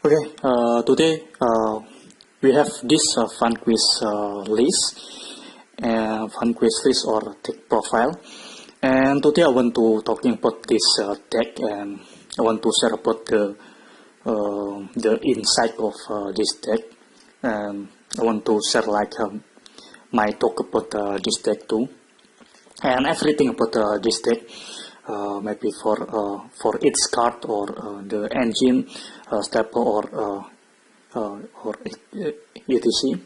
Okay, today we have this Vanquish list, Vanquish list or deck profile, and today I want to talking about this deck, and I want to share about the insight of this deck, and I want to share like my talk about this deck too, and everything about this deck. Maybe for each card or the engine, staple or etc.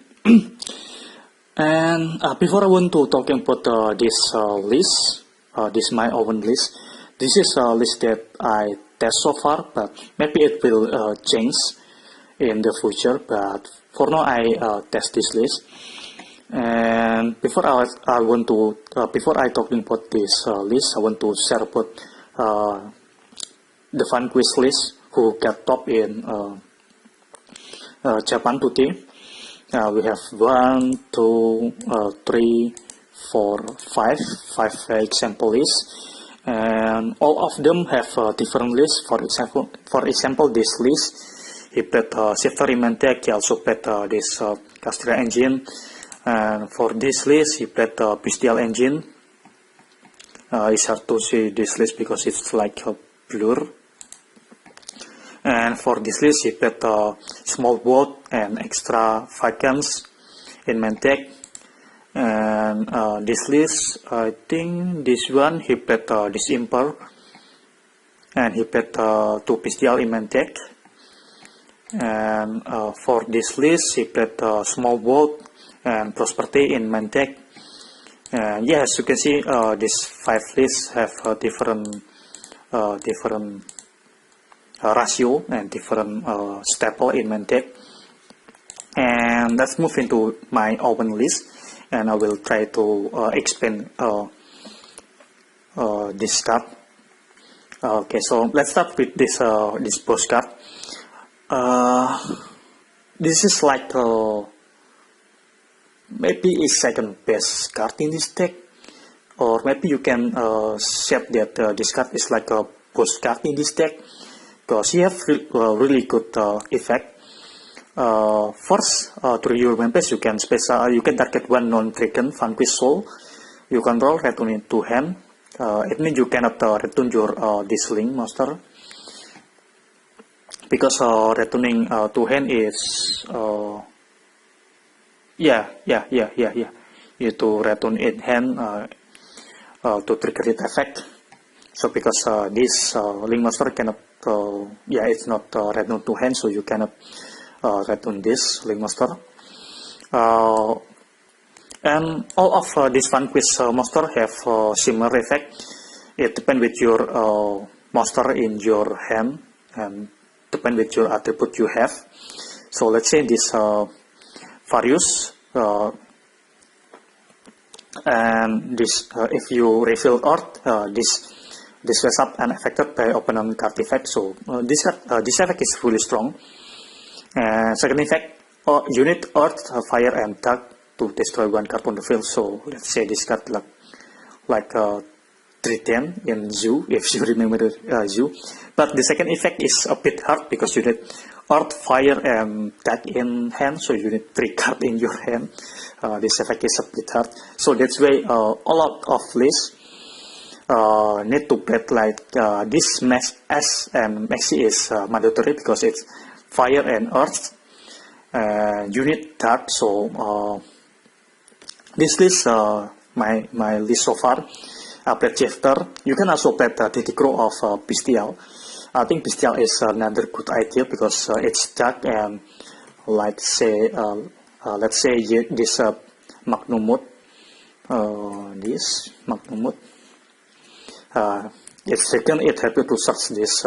And before I want to talking about this list, this my own list. This is a list that I test so far, but maybe it will change in the future. But for now, I test this list. And before I want to before I talking about this list, I want to share about the Vanquish list who get top in Japan today. We have 1, 2, 3, 4, 5 example lists, and all of them have different lists. For example, this list he played Shifter Remand deck. He also played this Castilla engine. And for this list, he played the Bestial engine. It's hard to see this list because it's like a blur. And for this list, he played the Small Boat and extra 5 guns in main deck. And this list, I think this one, he played this Imper. And he played 2 Bestial in main deck. And for this list, he played Small Boat and Prosperity in main deck. And yeah, as you can see, these 5 lists have different ratio and different staple in main deck. And let's move into my open list, and I will try to explain this card. Okay, so let's start with this this boss card. This is like maybe is second best card in this deck, or maybe you can set that this card is like a boss card in this deck because he have really good effect. First, through your main base, you can target one non-trigger Vanquish Soul. You can roll, return it to hand. It means you cannot return your this link monster because returning to hand is you to return it hand to trigger it effect. So because this link monster cannot it's not return to hand, so you cannot return this link monster. And all of this Vanquish monster have similar effect. It depends with your monster in your hand and depend with your attribute you have. So let's say this Varius, and this if you refill Earth, this was up and affected by opponent card effect. So this effect is fully strong. Second effect, unit Earth, Fire, and Dark to destroy one card on the field. So let's say this card like 310 in Zoo, if you remember Zoo. But the second effect is a bit hard because you need Earth, Fire, and Dark in hand, so you need 3 cards in your hand. This effect is a bit hard. So that's why all of lists need to play like this Max S and Maxi is mandatory because it's Fire and Earth. You need Dark, so this list, my list so far. Play Shifter. You can also play the Crow of Bestial. I think Bestial is another good idea because it's dark and like say let's say this Magnum Mode. This Magnum Mode. It's second. It helps you to search this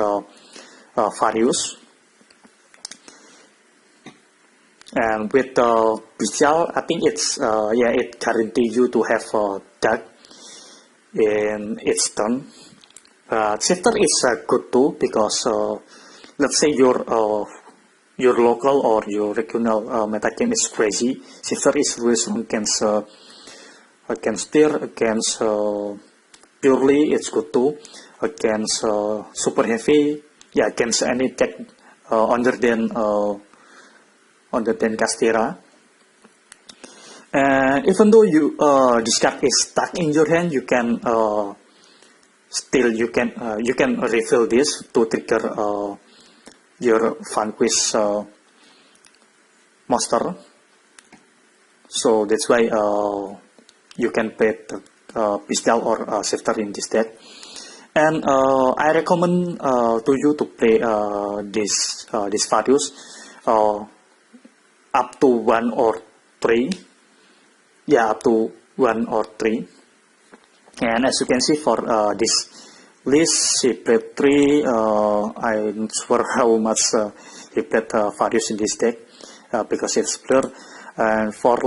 Varius. And with Bestial, I think it's it guarantees you to have dark in its turn. Shifter is good too because let's say your local or your regional metagame is crazy. Shifter is really strong against steer, against purely it's good too, against super heavy, against any deck under than Castera. And even though this card is stuck in your hand, you can you can refill this to trigger your Vanquish monster. So that's why you can play pistol or shifter in this deck. And I recommend to you to play this Varius up to 1 or 3. Yeah, up to 1 or 3. And as you can see for this list, he played 3. I'm not sure how much he played Varius in this deck because it's blur. And for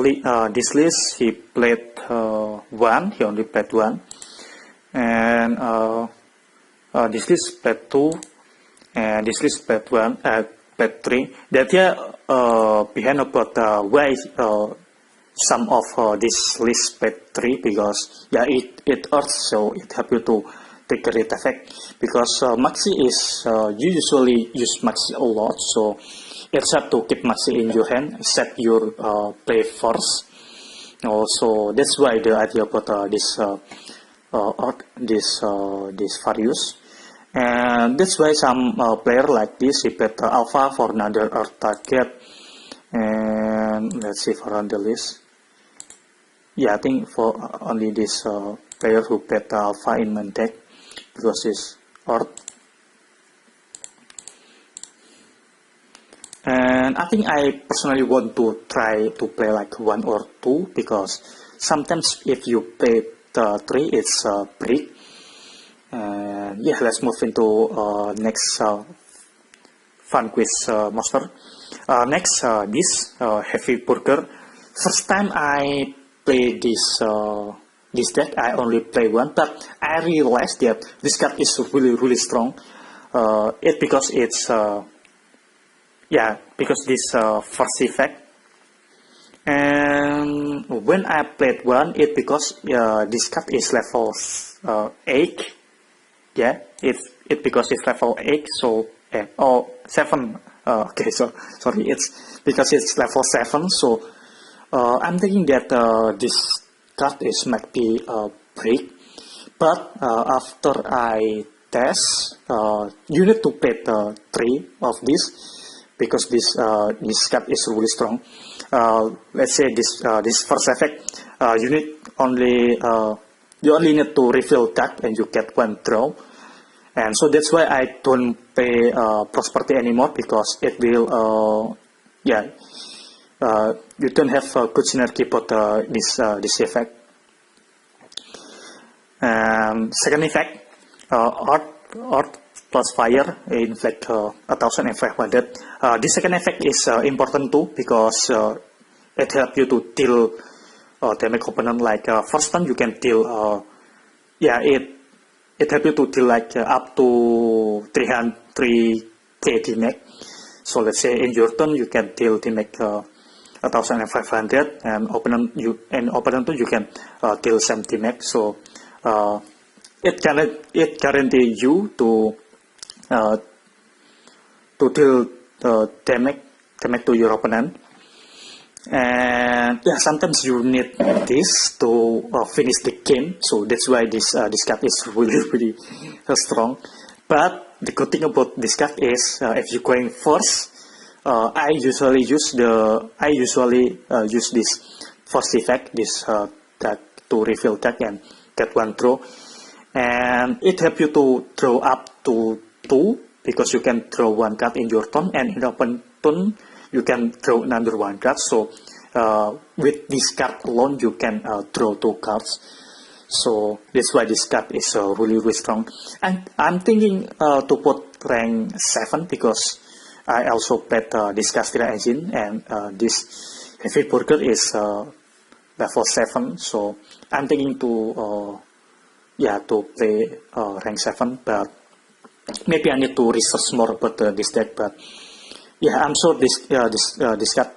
this list, he played 1. He only played 1. And this list played 2. And this list played played 3. That behind about why some of this list played 3, because it hurts, so it helps you to trigger it effect, because Maxi is you usually use Maxi a lot, so it's hard to keep Maxi in your hand except your play first. So that's why the idea about this Varius. And that's why some player like this, he played Alpha for another Earth target. And let's see for on the list. Yeah, I think for only this player who played Alpha in main deck, because it's Earth. And I think I personally want to try to play like 1 or 2, because sometimes if you play 3, it's break. And yeah, let's move into next Vanquish monster. Next, this Heavy Burger. First time I play this deck, I only play 1, but I realized that this card is really strong. Because it's because this first effect. And when I played 1, it because this card is level 8. Yeah, it because it's level 8, so 7. Okay, so sorry, it's because it's level 7. So I'm thinking that this card is might be break, but after I test, you need to play 3 of this, because this card is really strong. Let's say this first effect, you only need to refill card and you get 1 draw. And so that's why I don't play Prosperity anymore, because it will you don't have good synergy about this effect. Second effect, Earth plus Fire inflict 1,500. This second effect is important too, because it helps you to deal damage opponent. Like first turn you can deal it helps you to deal like up to 3k damage. So let's say in your turn you can deal damage 1,500, and opponent you can deal some damage. So it guarantee you to deal damage to your opponent. And yeah, sometimes you need this to finish the game, so that's why this card is really strong. But the good thing about this card is if you're going first, I usually use this first effect, this deck to refill deck and get 1 draw, and it helps you to draw up to 2, because you can draw 1 card in your turn, and in open turn you can draw another 1 card. So with this card alone you can draw 2 cards. So that's why this card is really strong. And I'm thinking to put rank 7, because I also played this Castilla engine, and this Heavy Burger is level 7. So I'm thinking to play rank 7, but maybe I need to research more about this deck. But yeah, I'm sure this card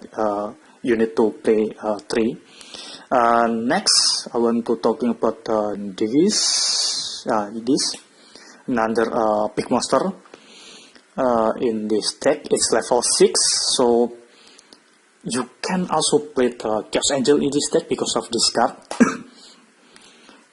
you need to play 3. Next, I want to talking about this another big monster. in this deck. It's level 6, so you can also play the Chaos Angel in this deck because of this card.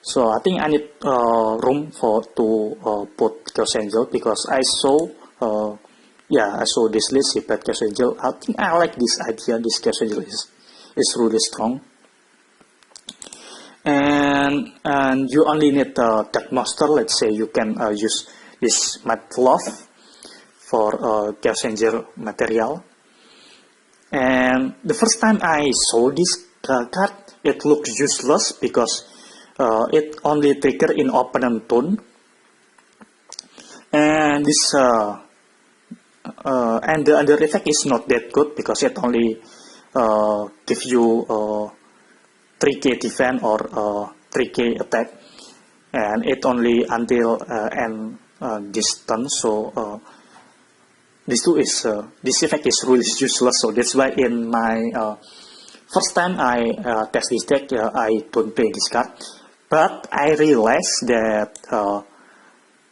So I think I need room to put Chaos Angel, because I saw I saw this list, he played Chaos Angel. I think I like this idea. This Chaos Angel is really strong. And you only need that monster. Let's say you can use this Mad Love for Chaos Angel material. And the first time I saw this card, it looked useless because it only trigger in opponent turn, and this and the other effect is not that good because it only give you 3k defense or 3k attack, and it only until end this turn. So this effect is really useless. So that's why in my first time I test this deck, I don't play this card. But I realized that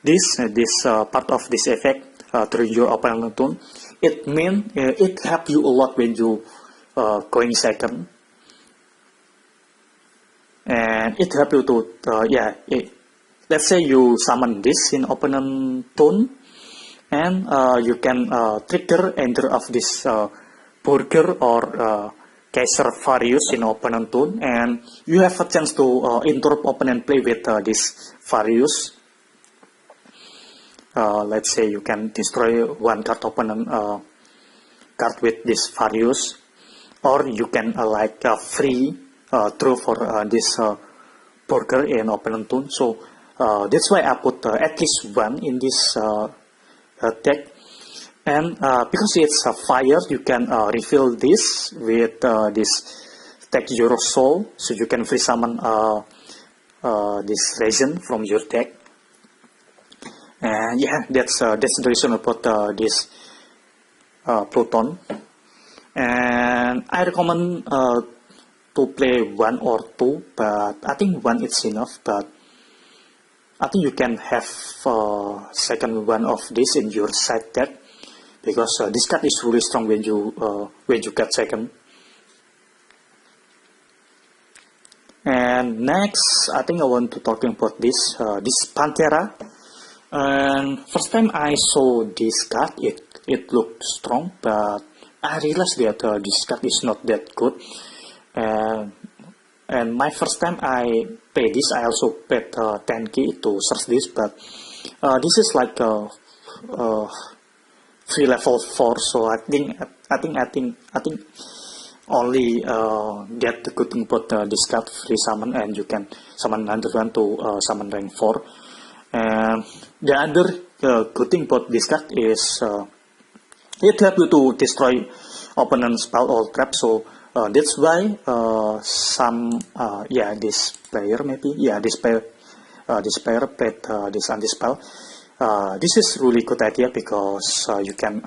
this part of this effect during your opponent turn, it means it helps you a lot when you going second, and it helps you to let's say you summon this in opponent turn, and you can trigger enter of this burger or Kaiser Varius in opponent turn, and you have a chance to interrupt opponent play with this Varius. Let's say you can destroy one card opponent card with this Varius, or you can free draw for this burger in opponent turn. So that's why I put at least one in this deck. And because it's a fire, you can refill this with this YUGIOH Soul, so you can free summon this region from your deck. And that's the reason about this Pluton. And I recommend to play one or two, but I think one is enough. But I think you can have second one of this in your side deck, because this card is really strong when you get second. And next, I think I want to talking about this Pantera. And first time I saw this card, it looked strong, but I realized that this card is not that good. And my first time I played this, I also paid 10k to search this, but this is like free level 4, so I think only get the good thing about this card, free summon, and you can summon another one to summon rank 4. And the other good thing about this card is it helps you to destroy opponent spell or trap. So that's why this player played this anti-spell. This is really good idea because you can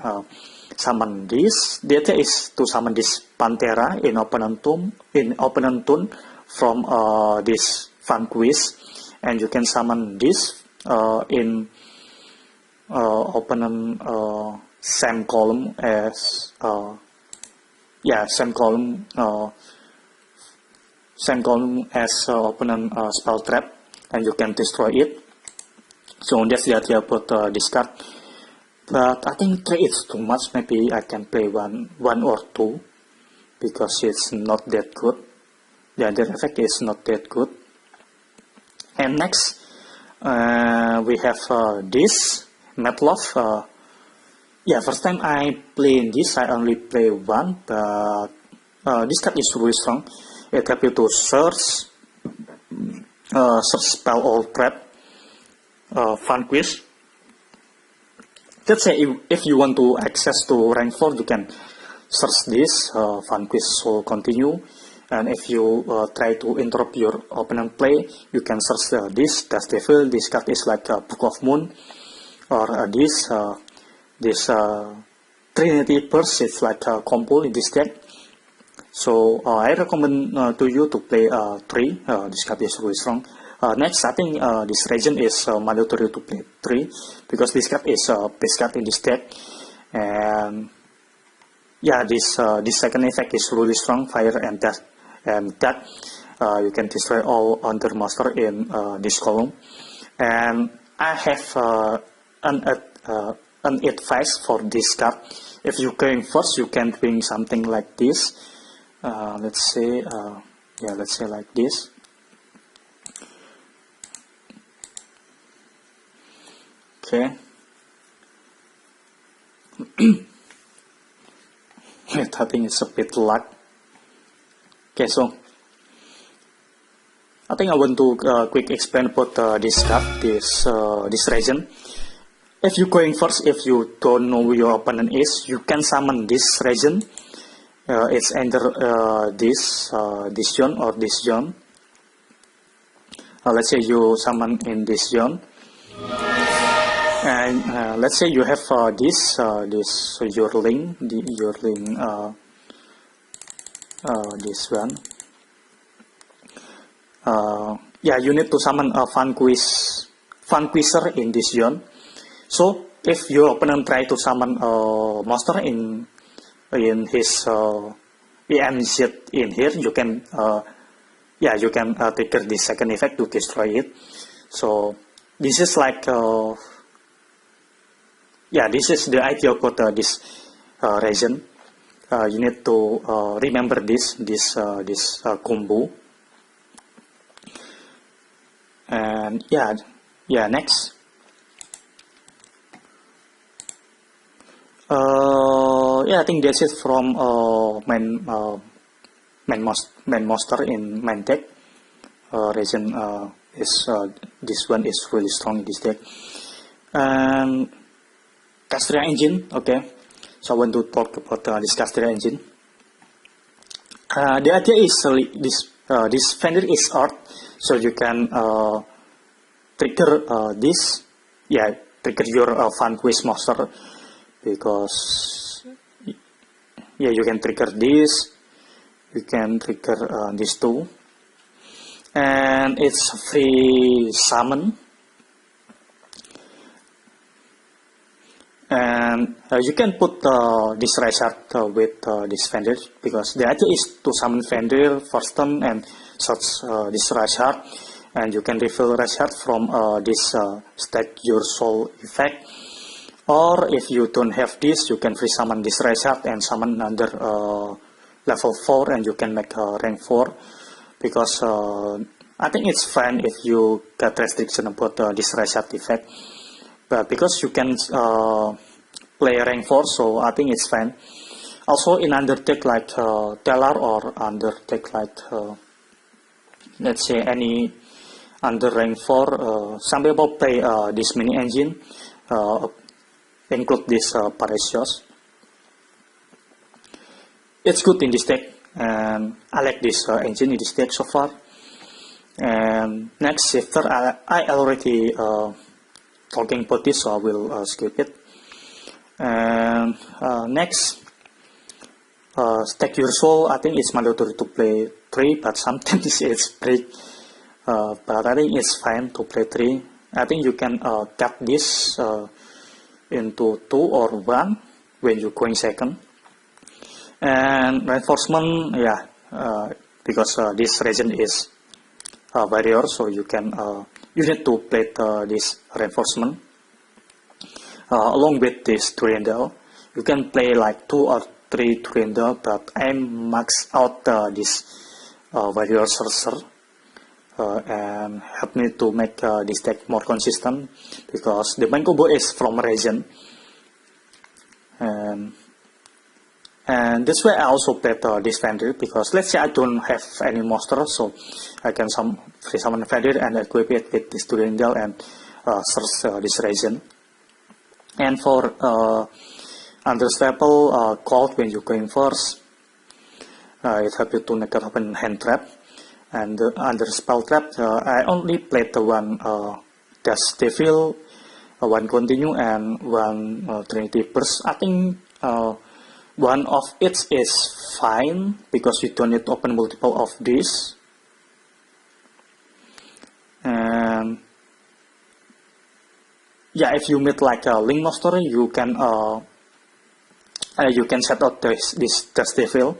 summon this. The idea is to summon this Pantera in opponent turn from this Vanquish, and you can summon this in opponent same column as same column as opponent spell trap, and you can destroy it. So that's the idea about this card. But I think 3 is too much. Maybe I can play one or two because it's not that good. The other effect is not that good. And next we have this Metlov. First time I play this, I only play one, but this card is really strong. It helps you to search spell or trap Vanquish. Let's say if you want to access to rank 4, you can search this Vanquish Soul continue, and if you try to interrupt your opponent play, you can search this Death Devil. This card is like Book of Moon, or this Trinity Purse. It's like a combo in this deck. So I recommend to you to play 3. This card is really strong. Next, I think this region is mandatory to play 3 because this card is base card in this deck, and yeah, this second effect is really strong, fire and death, and that you can destroy all under monster in this column. And I have an advice for this card. If you going first, you can bring something like this. Let's say like this. Okay. I think it's a bit luck. Okay, so I think I want to quick explain about this card, this region. If you going first, if you don't know who your opponent is, you can summon this region. It's either this zone or this zone. Let's say you summon in this zone, and let's say you have this your link, this one. Yeah, you need to summon a Vanquisher in this zone. So if your opponent try to summon a monster in his EMZ in here, you can trigger this second effect to destroy it. So this is like this is the idea about this region. You need to remember this combo. And next. I think that's it from main monster in main deck. Region is this one is really strong in this deck. And Castria engine, okay. So I want to talk about this Castria engine. The idea is this Fender is art, so you can trigger this, trigger your Vanquish monster, because you can trigger this, you can trigger this too, and it's free summon. And you can put this Reshard with this Fender, because the idea is to summon Fender first turn and search this Reshard, and you can refill Reshard from this Stack Your Soul effect. Or if you don't have this, you can free summon this Reshard and summon another level 4, and you can make rank 4, because I think it's fine if you get restriction about this Reshard effect. But because you can play rank 4, so I think it's fine. Also in undertake like Telar, or undertake like let's say any under rank 4, some people play this mini engine, include this Parasios. It's good in this deck, and I like this engine in this deck so far. And next shifter, I already talking about this, so I will skip it. And next, Stack Your Soul. I think it's mandatory to play 3, but sometimes it's break. But I think it's fine to play 3. I think you can cut this into 2 or 1 when you're going second. And reinforcement, because this region is warrior, so you can you need to play this reinforcement along with this Durandal. You can play like 2 or 3 Durandal, but I max out this warrior sorcerer and help me to make this deck more consistent, because the main combo is from region. And this way I also played this Fender, because let's say I don't have any monster, so I can free summon Fender and equip it with this Durandal and search this region. And for understable cold when you're going first, it helps you to negate open hand trap. And under spell trap, I only played the one Dash Devil, one Continue, and one Trinity Burst. I think one of it is fine, because you don't need to open multiple of these. yeah, if you meet like a Link Monster, you can set out this Test Devil,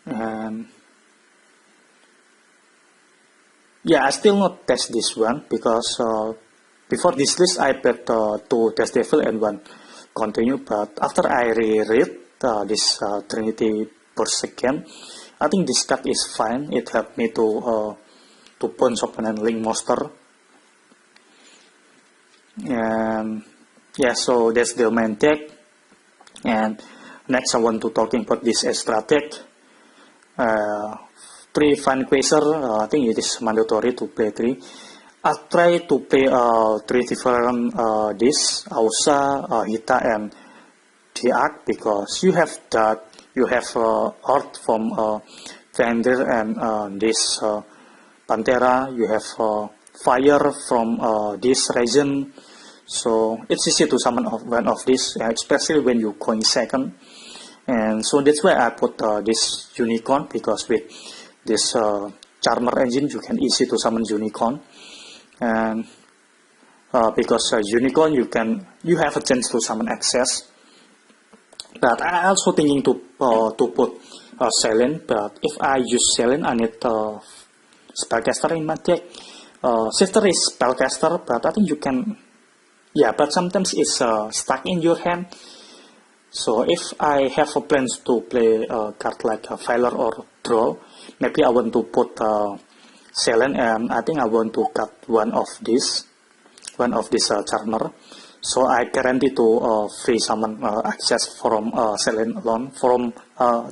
and yeah, I still not test this one because before this list I played 2 Test Devil and 1 Continue, but after I reread this Trinity per second, I think this card is fine. It helped me to punch opponent Link Monster. And yeah, so that's the main deck. And next I want to talking about this extra deck. 3 Vanquisher, I think it is mandatory to play 3. I try to play 3 different this Ausa, Hita, and Diak, because you have that, you have art from Vander and this Pantera, you have fire from this region, so it's easy to summon one of this, especially when you going second. And so that's why I put this unicorn, because with this charmer engine you can easy to summon unicorn. And because unicorn you have a chance to summon access. But I also thinking to put Selene, but if I use Selene I need spellcaster in my deck. Shifter is spellcaster, but I think you can, yeah, but sometimes it's stuck in your hand. So if I have a plans to play a card like a Filer or Draw, maybe I want to put Selene, and I think I want to cut one of this Charmer. So I guarantee to free summon access from Selene alone, from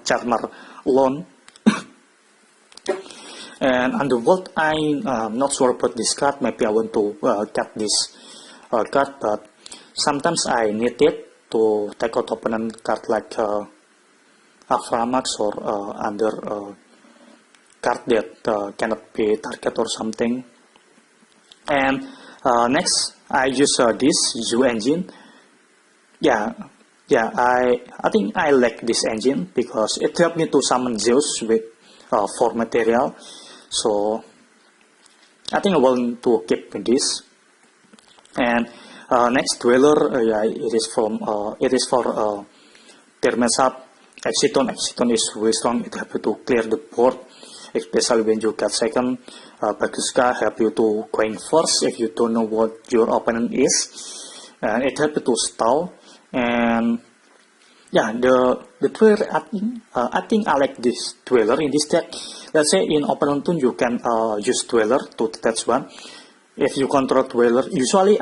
Charmer alone. And Underworld, I'm not sure about this card. Maybe I want to cut this card, but sometimes I need it to take out opponent card like Aframax or under card that cannot be target or something. And next I use this U engine. I think I like this engine because it helped me to summon Zeus with 4 material. So I think I want to keep this. And next Dweller, it is for Termesap. Exiton is very strong. It helps you to clear the board, especially when you get second. Baguska help you to going first if you don't know what your opponent is, and it helps you to stall. And yeah, the Dweller, I think I like this Dweller in this deck. Let's say in opponent turn you can use Dweller to detach one. If you control Dweller, usually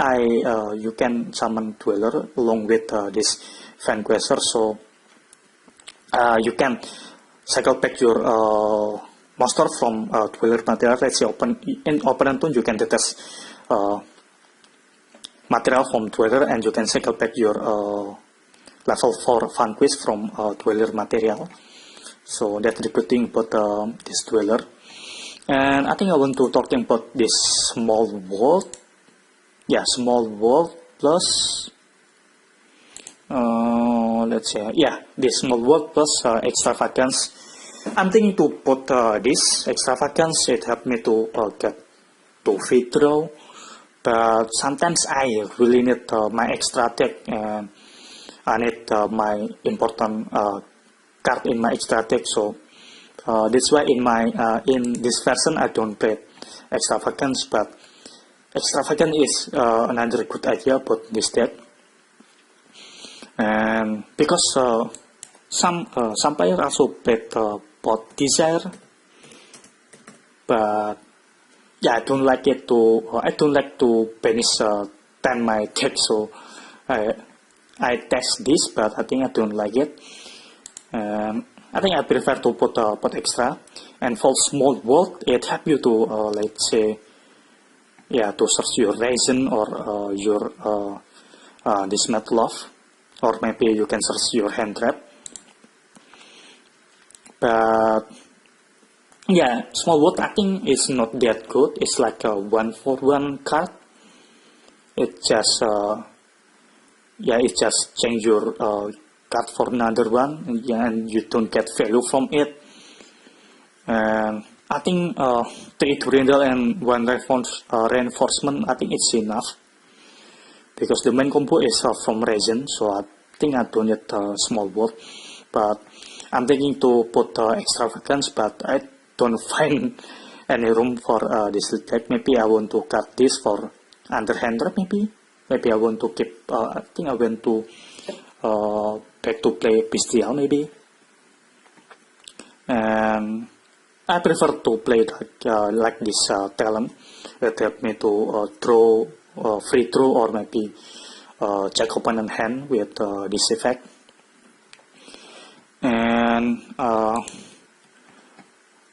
you can summon Dweller along with this Vanquisher, so you can cycle back your monster from Dweller material. Let's say in opponent turn you can detach material from Dweller, and you can cycle back your level 4 Vanquish from Dweller material. So that's the good thing about this Dweller. And I think I want to talk about this small world. Yeah, small world plus let's say, yeah, this small world plus extravagance. I'm thinking to put this extravagance. It helped me to get to free throw, but sometimes I really need my extra deck, and I need my important card in my extra deck. So that's why in this version I don't play extravagance, but extravagance is another good idea about this deck. And because some players also played Pot Desire, but yeah, I don't like to banish 10 my deck, so I test this, but I think I don't like it. I think I prefer to put extra. And for small world, it helps you to let's say, yeah, to search your reason or your this Mad Love, or maybe you can search your hand trap. But yeah, small world I think is not that good. It's like a 1-for-1 card. It just it just change your card for another one, and you don't get value from it. And I think 3 Durandal and 1 reinforcement, I think it's enough. because the main combo is from resin, so I think I don't need a small board, but I'm thinking to put extravagance, but I don't find any room for this deck. Maybe I want to cut this for underhander, maybe I want to keep, I think I want to back to play Bestial maybe, and I prefer to play like this talent that help me to throw free throw, or maybe check opponent hand with this effect. And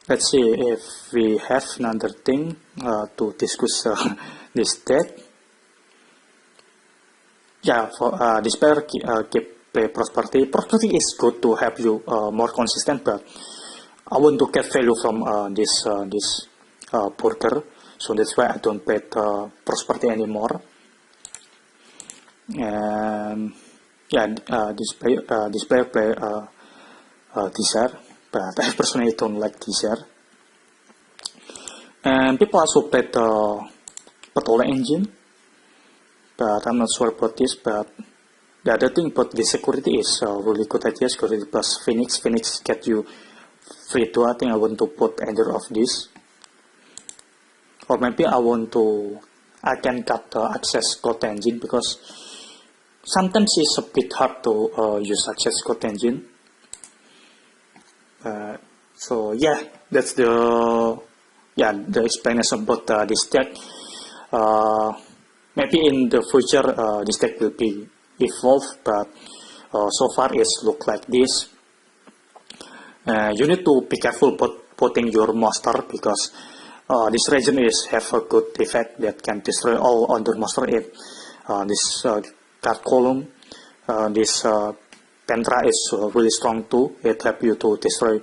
let's see if we have another thing to discuss this deck. Yeah, for this pair keep play prosperity. Prosperity is good to help you more consistent, but I want to get value from this burger, so that's why I don't play prosperity anymore. And yeah, this player play desire, but I personally don't like desire. And people also played Petola engine, but I'm not sure about this. But the other thing about this security is really good idea. Security plus Phoenix. Phoenix get you free too. I think I want to put either of this, or maybe I can cut access code engine, because sometimes it's a bit hard to use access code engine. So yeah, that's the explanation about this deck. Maybe in the future this deck will be evolved, but so far it's look like this. You need to be careful about putting your monster, because this region have a good effect that can destroy all other monster in this card column. This Pentra is really strong too. It helps you to destroy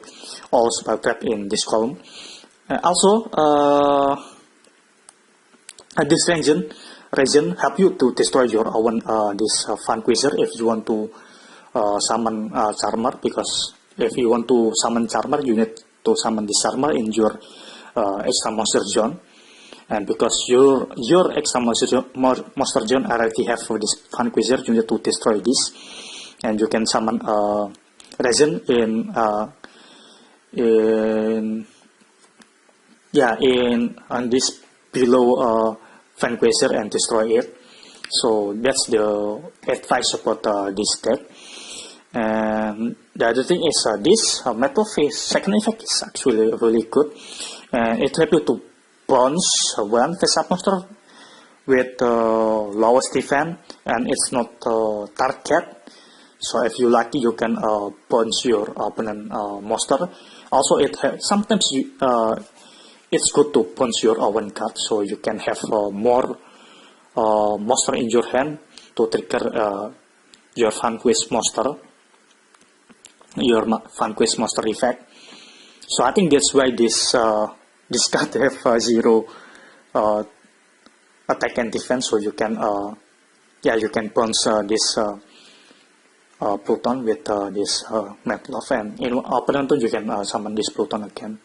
all spell trap in this column. Also, this region help you to destroy your own this Vanquisher if you want to summon Charmer, because if you want to summon Charmer, you need to summon this Charmer in your extra monster zone. And because your extra monster zone already have this Vanquisher, you need to destroy this, and you can summon resin in on this below Vanquisher and destroy it. So that's the advice about this deck. And the other thing is this metal face second effect is actually really good, and it helps you to bounce one face-up monster with lowest defense, and it's not target. So if you lucky, you can bounce your opponent monster. Also, sometimes it's good to bounce your own card, so you can have more monster in your hand to trigger your Vanquish monster, your Vanquish monster effect. So I think that's why this card have 0 attack and defense. So you can you can bounce this Pluton with this Metlove, and in opponent you can summon this Pluton again.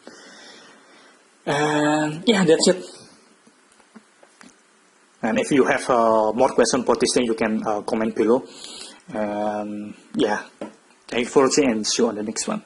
And yeah, that's it. And if you have more questions about this thing, you can comment below. And yeah, thank you for watching, and see you on the next one.